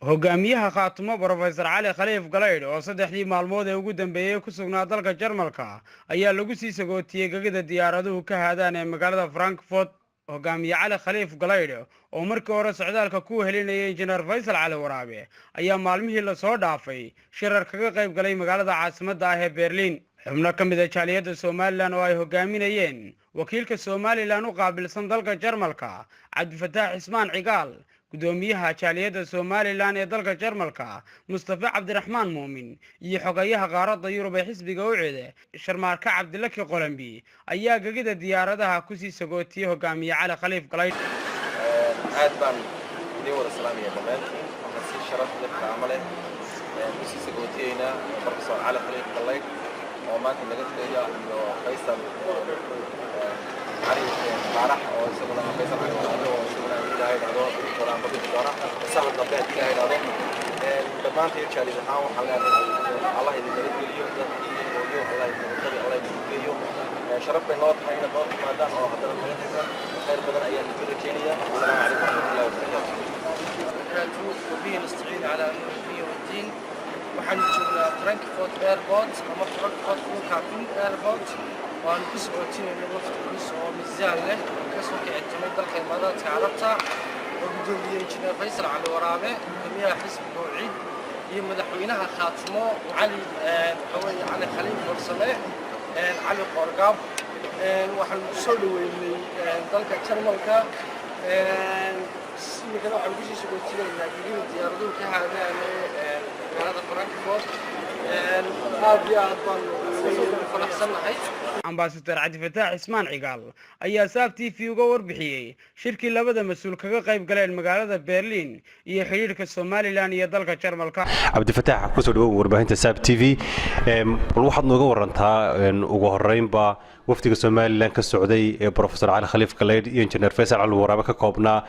hogaamiyaha Khaatumo Professor Cali Khaliif Galeyd oo saddexdii maalmood ee ugu dambeeyay ku sugnaa dalka Jarmalka ayaa lagu sii sagootiyay gagada diyaaraduhu ka haadaan ee magaalada Frankfurt. hogaamiye Cali Khaliif Galeyd oo markii hore socdaalka ku helinayay Injineer Faysal Cali Waraabe ayaa maalmihii la soo dhaafay shirar kaga qayb galay magaalada caasimadda ah ee Berlin. xubno ka mid ah jaaliyadda Somaliland oo ay hogaaminayeen wakiilka Somaliland u qaabilsan dalka Jarmalka Cabdifataax Ismaan Cigaal, gudoomiyaha jaaliyadda Somaliland ee dalka Jarmalka Mustafa Cabdiraxmaan Muumin iyo xogayaha qaaradda Yurub ee xisbiga UCD Sharmaarka Cabdilaki Qolambi ayaa gagada diyaaradaha ku sii sagootiyay hogaamiye Cali Khaliif Galeyd. aad baan idin wada salaamaya dhammaantiin waxaan si sharaf leh qiimo leh ku sii sagootiyeyna Professor Cali Khaliif Galeyd oo maanta laga tagaya iyo Faysal عارف بعرف أو سبنا فيصل عن هذا أو سبنا إلهي هذا ولا عم بدي دارا سهل ضبط إلهي هذا طبعا في شيء اللي هاو حلا الله يديك اليوم ده اليوم الله يديك الله يديك اليوم شرف بالنور حين بعض ما دام أو هذا المجلس خير بدن أيام الكينيا السلام عليكم ورحمة الله وبركاته. وبه نستعين على النبي والدين وحنجونا فرانكفورت ايربورت أما فرانكفورت كابين ايربورت وأنا كسبتين إنه وقت كسر ميزان له كسر كعتمد الخدمات كعربتها وبدون إنجنير فيصل على ورابه جميع حزب موعد يمدحونها خاتمه وعلي حوي على خليل مرسله علي قرقاب وحن سولوا اللي ذلك ترملك مثلا عم بيجي سكوتين الناجين الدياردون كهذا هذا فرانكفورت Ambassador Cabdifataax Ismaan Cigaal ayaa Saab TV uga warbixiyay shirkii labada mas'uul kaga qayb galeen magaalada Berlin iyo xiriirka Somaliland iyo dalka Jarmalka. Cabdifataax ku soo dhawow warbaahinta Saab TV bal waxaad nooga warantaa ugu horeynba wafdiga Somaliland ka socday ee Professor Cali Khaliif Galeyd iyo Injineer Faysal Cali Waraabe ka koobnaa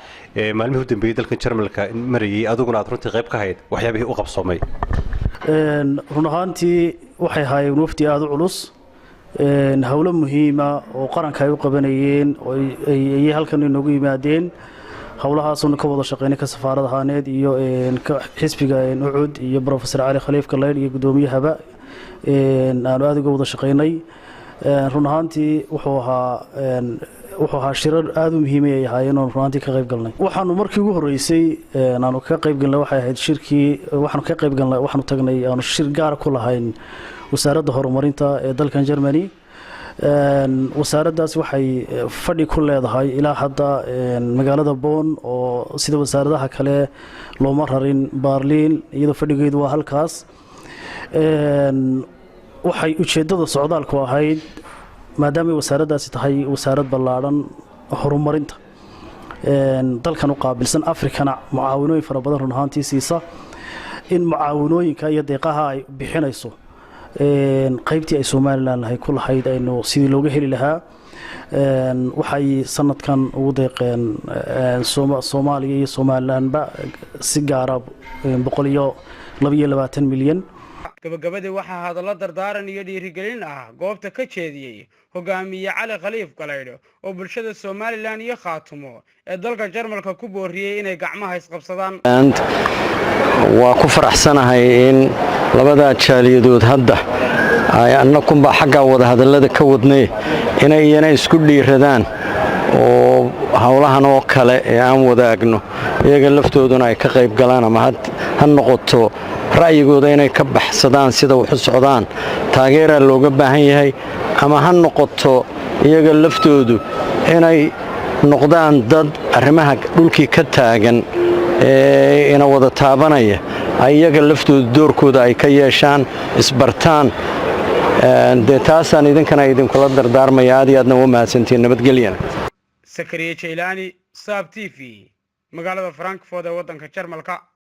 maalmihii u dambeeyay dalka Jarmalka marayay adiguna aad runtii qayb ka hayd waxyaabihii u qabsoomay. run ahaantii waxay ahaayeen wafdi aad u culus hawlo muhiima oo qaranka ay u qabanayeen oo ay halkan inoogu yimaadeen hawlahaasoo ka wada shaqeynay ka safaarad ahaaneed iyo xisbiga UCD iyo Professor Cali Khaliif Galeyd iyo gudoomiyahaba aanu aad uga wada shaqeynay run ahaantii wuxuu ahaa shirar aad u muhiim ah ayaan runtii ka qayb galnay waxaanu markii ugu horeysay aanu ka qayb galnay waxay ahayd shirkii waxaanu ka qayb galnay waxaanu tagnay aanu shir gaar ku lahayn wasaaradda horumarinta ee dalkan Germany wasaaraddaas waxay fadhi ku leedahay ilaa hadda magaalada Bonn oo sida wasaaradaha kale looma rarin Berlin iyadoo fadhigeedu waa halkaas waxay ujeedada socdaalku ahayd maadaama wasaaraddaasi tahay wasaarad ballaaran horumarinta dalkan u qaabilsan Afrikana mucaawinooyin fara badan run ahaantii siisa in mucaawinooyinka iyo deeqaha ay bixinayso qaybtii ay Somaliland lahayd ku lahayd aynu sidii looga heli lahaa waxay sanadkan ugu deeqeen Soomaaliya iyo Somalilandba si gaar ah 122 milyan. gabagabadii waxaa hadallo dardaaran iyo dhiirigelin ah goobta ka jeediyay hogaamiye Cali Khaliif Galeyd oo bulshada Somaliland iyo Khaatumo ee dalka Jarmalka ku booriyay inay gacmaha isqabsadaan. waa ku faraxsanahay in labada jaaliyadood hadda ay annakunba xagga wada hadallada ka wadnay inay iyana isku dhiiradaan oo hawlahan oo kale ee aan wadaagno iyaga laftooduna ay ka qayb galaan ama ha noqoto ra'yigooda inay ka baxsadaan sida wax u socdaan taageera looga baahan yahay ama ha noqoto iyaga laftoodu inay noqdaan dad arrimaha dhulkii ka taagan ee ina wada taabanaya iyaga laftoodu doorkooda ay ka yeeshaan isbartaan taasaan idinkana idinkula dardaarmaya aad iyo aadna u mahadsantiin nabadgelyana. Sakariye Jailani Saab TV magaalada Frankfurt ee waddanka Jarmalka.